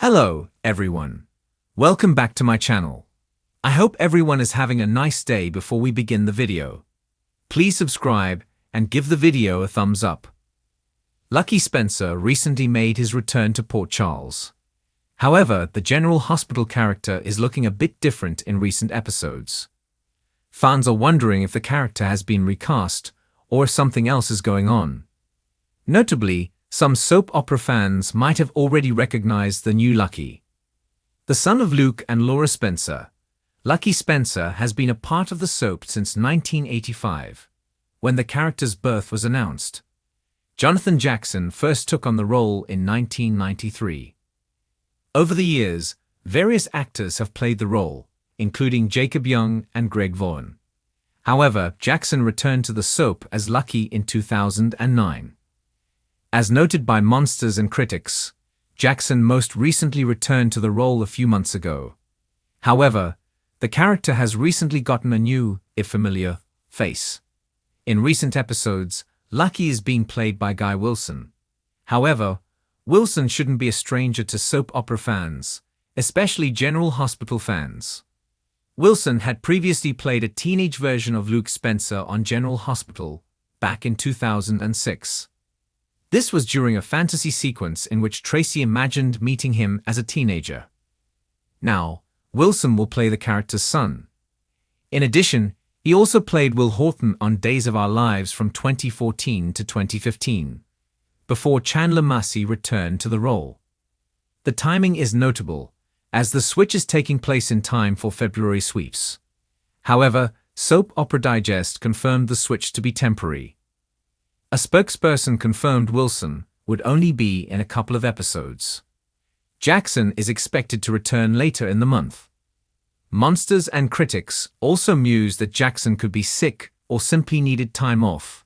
Hello, everyone. Welcome back to my channel. I hope everyone is having a nice day before we begin the video. Please subscribe and give the video a thumbs up. Lucky Spencer recently made his return to Port Charles. However, the General Hospital character is looking a bit different in recent episodes. Fans are wondering if the character has been recast or if something else is going on. Notably, some soap opera fans might have already recognized the new Lucky. The son of Luke and Laura Spencer, Lucky Spencer has been a part of the soap since 1985, when the character's birth was announced. Jonathan Jackson first took on the role in 1993. Over the years, various actors have played the role, including Jacob Young and Greg Vaughan. However, Jackson returned to the soap as Lucky in 2009. As noted by monsters and critics, Jackson most recently returned to the role a few months ago. However, the character has recently gotten a new, if familiar, face. In recent episodes, Lucky is being played by Guy Wilson. However, Wilson shouldn't be a stranger to soap opera fans, especially General Hospital fans. Wilson had previously played a teenage version of Luke Spencer on General Hospital back in 2006. This was during a fantasy sequence in which Tracy imagined meeting him as a teenager. Now, Wilson will play the character's son. In addition, he also played Will Horton on Days of Our Lives from 2014 to 2015, before Chandler Massey returned to the role. The timing is notable, as the switch is taking place in time for February sweeps. However, Soap Opera Digest confirmed the switch to be temporary. A spokesperson confirmed Wilson would only be in a couple of episodes. Jackson is expected to return later in the month. Monsters and critics also mused that Jackson could be sick or simply needed time off.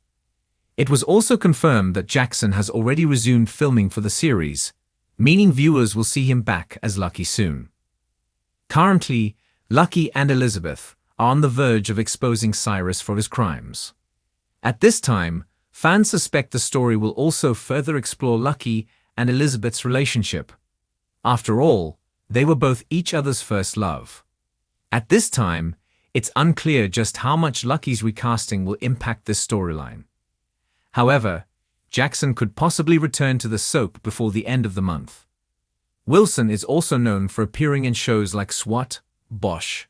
It was also confirmed that Jackson has already resumed filming for the series, meaning viewers will see him back as Lucky soon. Currently, Lucky and Elizabeth are on the verge of exposing Cyrus for his crimes. At this time, fans suspect the story will also further explore Lucky and Elizabeth's relationship. After all, they were both each other's first love. At this time, it's unclear just how much Lucky's recasting will impact this storyline. However, Jackson could possibly return to the soap before the end of the month. Wilson is also known for appearing in shows like SWAT, Bosch,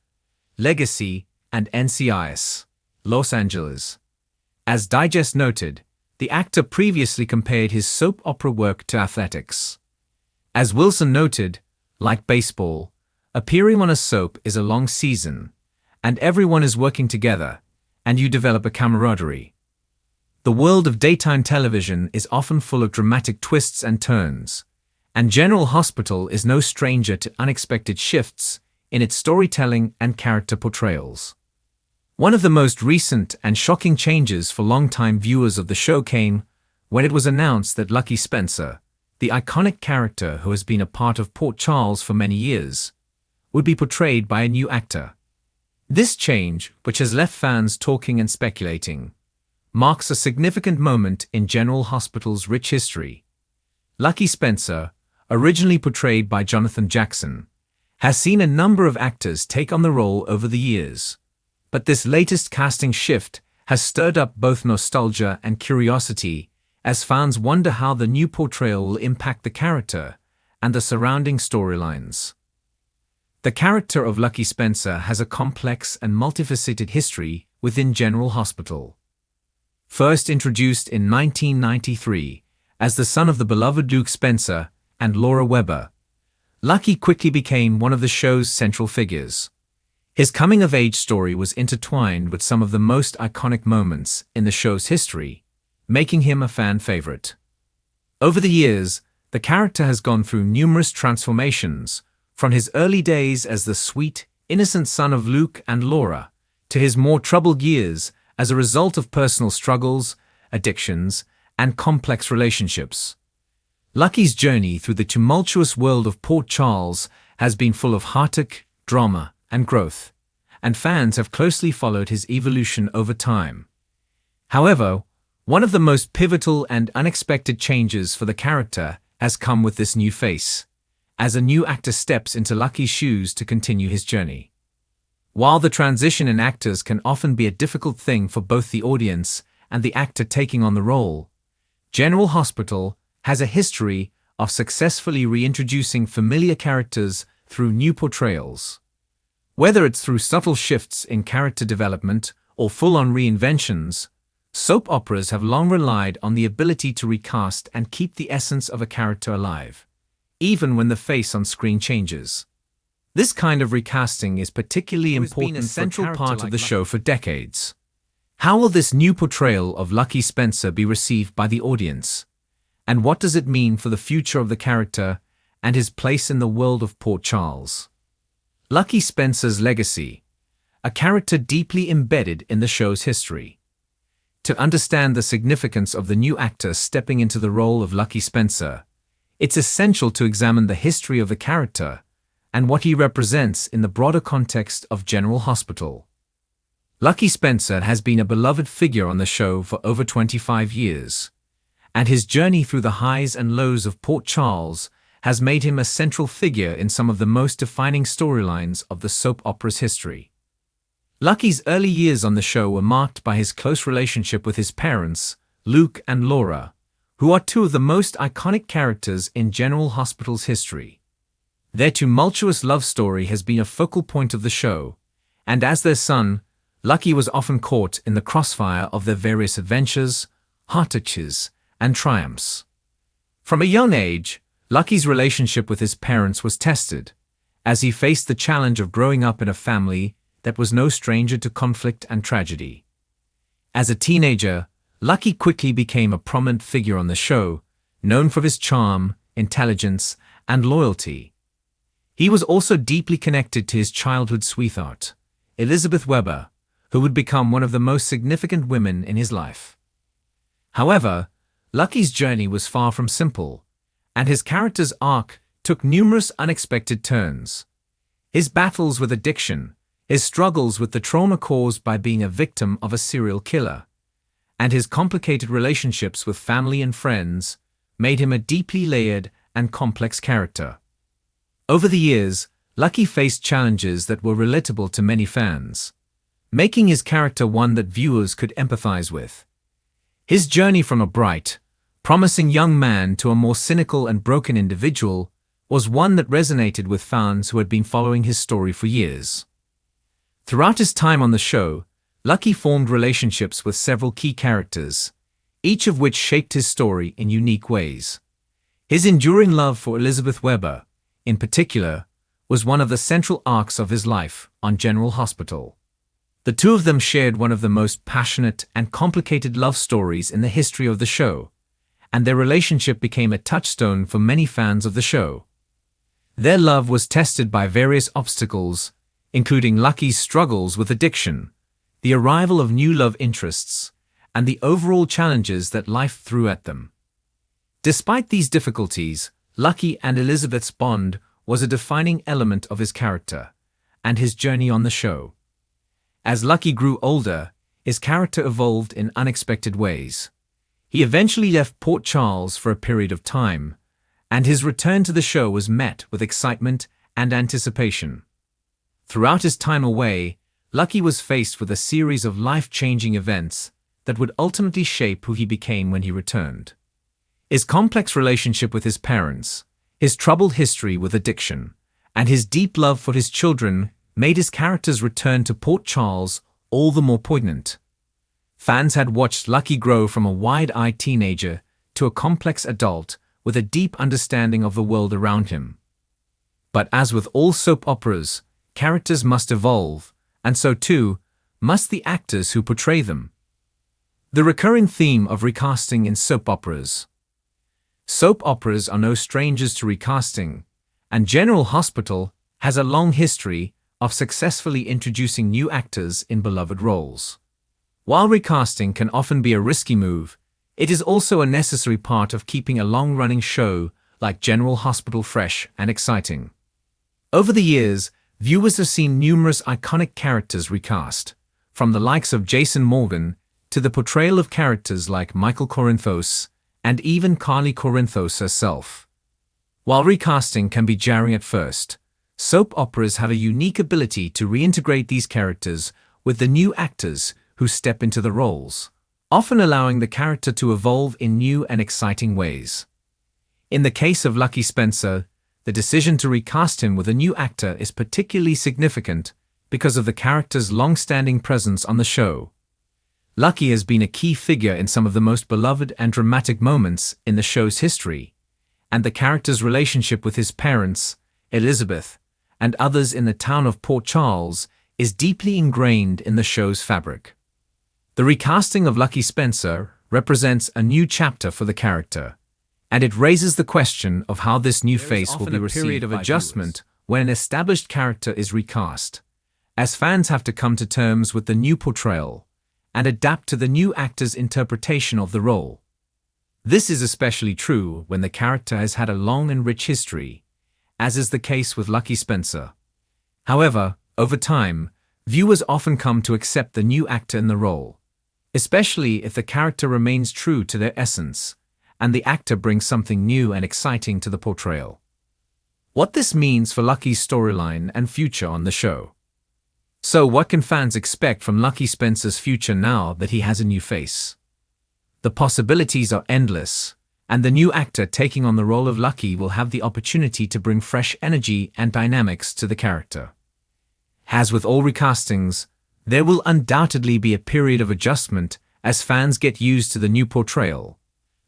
Legacy, and NCIS, Los Angeles. As Digest noted, the actor previously compared his soap opera work to athletics. As Wilson noted, like baseball, appearing on a soap is a long season, and everyone is working together, and you develop a camaraderie. The world of daytime television is often full of dramatic twists and turns, and General Hospital is no stranger to unexpected shifts in its storytelling and character portrayals. One of the most recent and shocking changes for longtime viewers of the show came when it was announced that Lucky Spencer, the iconic character who has been a part of Port Charles for many years, would be portrayed by a new actor. This change, which has left fans talking and speculating, marks a significant moment in General Hospital's rich history. Lucky Spencer, originally portrayed by Jonathan Jackson, has seen a number of actors take on the role over the years. But this latest casting shift has stirred up both nostalgia and curiosity as fans wonder how the new portrayal will impact the character and the surrounding storylines. The character of Lucky Spencer has a complex and multifaceted history within General Hospital. First introduced in 1993 as the son of the beloved Luke Spencer and Laura Weber, Lucky quickly became one of the show's central figures. His coming-of-age story was intertwined with some of the most iconic moments in the show's history, making him a fan favorite. Over the years, the character has gone through numerous transformations, from his early days as the sweet, innocent son of Luke and Laura, to his more troubled years as a result of personal struggles, addictions, and complex relationships. Lucky's journey through the tumultuous world of Port Charles has been full of heartache, drama, and growth, and fans have closely followed his evolution over time. However, one of the most pivotal and unexpected changes for the character has come with this new face, as a new actor steps into Lucky's shoes to continue his journey. While the transition in actors can often be a difficult thing for both the audience and the actor taking on the role, General Hospital has a history of successfully reintroducing familiar characters through new portrayals. Whether it's through subtle shifts in character development or full-on reinventions, soap operas have long relied on the ability to recast and keep the essence of a character alive, even when the face on screen changes. This kind of recasting is particularly important for a central part of the show for decades. How will this new portrayal of Lucky Spencer be received by the audience? And what does it mean for the future of the character and his place in the world of Port Charles? Lucky Spencer's legacy, a character deeply embedded in the show's history. To understand the significance of the new actor stepping into the role of Lucky Spencer, it's essential to examine the history of the character and what he represents in the broader context of General Hospital. Lucky Spencer has been a beloved figure on the show for over 25 years, and his journey through the highs and lows of Port Charles has made him a central figure in some of the most defining storylines of the soap opera's history. Lucky's early years on the show were marked by his close relationship with his parents, Luke and Laura, who are two of the most iconic characters in General Hospital's history. Their tumultuous love story has been a focal point of the show, and as their son, Lucky was often caught in the crossfire of their various adventures, heartaches, and triumphs. From a young age, Lucky's relationship with his parents was tested, as he faced the challenge of growing up in a family that was no stranger to conflict and tragedy. As a teenager, Lucky quickly became a prominent figure on the show, known for his charm, intelligence, and loyalty. He was also deeply connected to his childhood sweetheart, Elizabeth Weber, who would become one of the most significant women in his life. However, Lucky's journey was far from simple, and his character's arc took numerous unexpected turns. His battles with addiction, his struggles with the trauma caused by being a victim of a serial killer, and his complicated relationships with family and friends made him a deeply layered and complex character. Over the years, Lucky faced challenges that were relatable to many fans, making his character one that viewers could empathize with. His journey from a bright, promising young man to a more cynical and broken individual was one that resonated with fans who had been following his story for years. Throughout his time on the show, Lucky formed relationships with several key characters, each of which shaped his story in unique ways. His enduring love for Elizabeth Weber, in particular, was one of the central arcs of his life on General Hospital. The two of them shared one of the most passionate and complicated love stories in the history of the show, and their relationship became a touchstone for many fans of the show. Their love was tested by various obstacles, including Lucky's struggles with addiction, the arrival of new love interests, and the overall challenges that life threw at them. Despite these difficulties, Lucky and Elizabeth's bond was a defining element of his character and his journey on the show. As Lucky grew older, his character evolved in unexpected ways. He eventually left Port Charles for a period of time, and his return to the show was met with excitement and anticipation. Throughout his time away, Lucky was faced with a series of life-changing events that would ultimately shape who he became when he returned. His complex relationship with his parents, his troubled history with addiction, and his deep love for his children made his character's return to Port Charles all the more poignant. Fans had watched Lucky grow from a wide-eyed teenager to a complex adult with a deep understanding of the world around him. But as with all soap operas, characters must evolve, and so too must the actors who portray them. The recurring theme of recasting in soap operas. Soap operas are no strangers to recasting, and General Hospital has a long history of successfully introducing new actors in beloved roles. While recasting can often be a risky move, it is also a necessary part of keeping a long-running show like General Hospital fresh and exciting. Over the years, viewers have seen numerous iconic characters recast, from the likes of Jason Morgan to the portrayal of characters like Michael Corinthos and even Carly Corinthos herself. While recasting can be jarring at first, soap operas have a unique ability to reintegrate these characters with the new actors who step into the roles, often allowing the character to evolve in new and exciting ways. In the case of Lucky Spencer, the decision to recast him with a new actor is particularly significant because of the character's long-standing presence on the show. Lucky has been a key figure in some of the most beloved and dramatic moments in the show's history, and the character's relationship with his parents, Elizabeth, and others in the town of Port Charles is deeply ingrained in the show's fabric. The recasting of Lucky Spencer represents a new chapter for the character, and it raises the question of how this new face will be received. There is often a period of adjustment when an established character is recast, as fans have to come to terms with the new portrayal and adapt to the new actor's interpretation of the role. This is especially true when the character has had a long and rich history, as is the case with Lucky Spencer. However, over time, viewers often come to accept the new actor in the role, especially if the character remains true to their essence and the actor brings something new and exciting to the portrayal. What this means for Lucky's storyline and future on the show. So what can fans expect from Lucky Spencer's future now that he has a new face? The possibilities are endless, and the new actor taking on the role of Lucky will have the opportunity to bring fresh energy and dynamics to the character. As with all recastings, there will undoubtedly be a period of adjustment as fans get used to the new portrayal,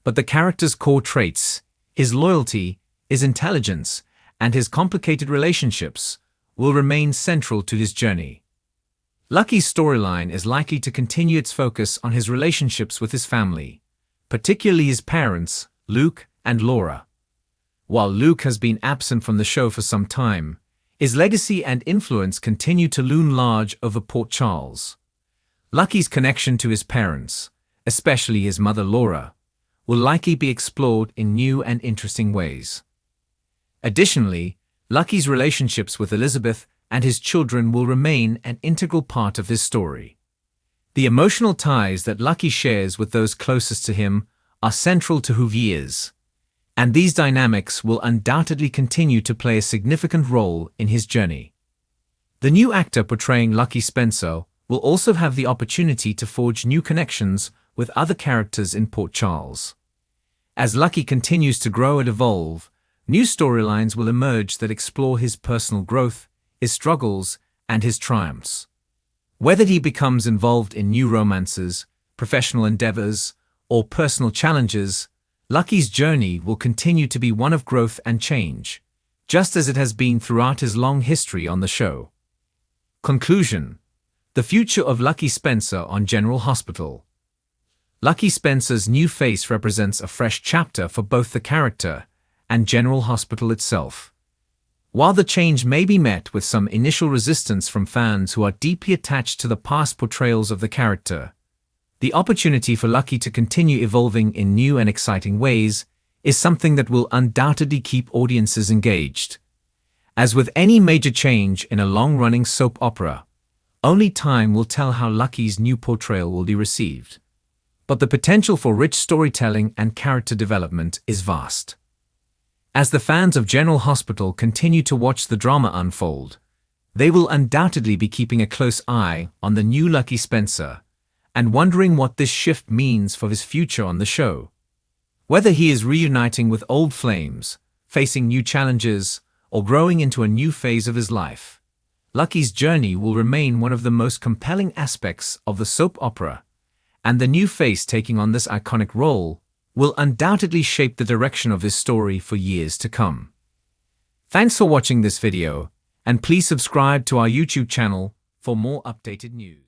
but the character's core traits, his loyalty, his intelligence, and his complicated relationships will remain central to his journey. Lucky's storyline is likely to continue its focus on his relationships with his family, particularly his parents, Luke and Laura. While Luke has been absent from the show for some time, his legacy and influence continue to loom large over Port Charles. Lucky's connection to his parents, especially his mother Laura, will likely be explored in new and interesting ways. Additionally, Lucky's relationships with Elizabeth and his children will remain an integral part of his story. The emotional ties that Lucky shares with those closest to him are central to who he is, and these dynamics will undoubtedly continue to play a significant role in his journey. The new actor portraying Lucky Spencer will also have the opportunity to forge new connections with other characters in Port Charles. As Lucky continues to grow and evolve, new storylines will emerge that explore his personal growth, his struggles, and his triumphs. Whether he becomes involved in new romances, professional endeavors, or personal challenges, Lucky's journey will continue to be one of growth and change, just as it has been throughout his long history on the show. Conclusion: the future of Lucky Spencer on General Hospital. Lucky Spencer's new face represents a fresh chapter for both the character and General Hospital itself. While the change may be met with some initial resistance from fans who are deeply attached to the past portrayals of the character, the opportunity for Lucky to continue evolving in new and exciting ways is something that will undoubtedly keep audiences engaged. As with any major change in a long-running soap opera, only time will tell how Lucky's new portrayal will be received. But the potential for rich storytelling and character development is vast. As the fans of General Hospital continue to watch the drama unfold, they will undoubtedly be keeping a close eye on the new Lucky Spencer and wondering what this shift means for his future on the show. Whether he is reuniting with old flames, facing new challenges, or growing into a new phase of his life, Lucky's journey will remain one of the most compelling aspects of the soap opera, and the new face taking on this iconic role will undoubtedly shape the direction of his story for years to come. Thanks for watching this video, and please subscribe to our YouTube channel for more updated news.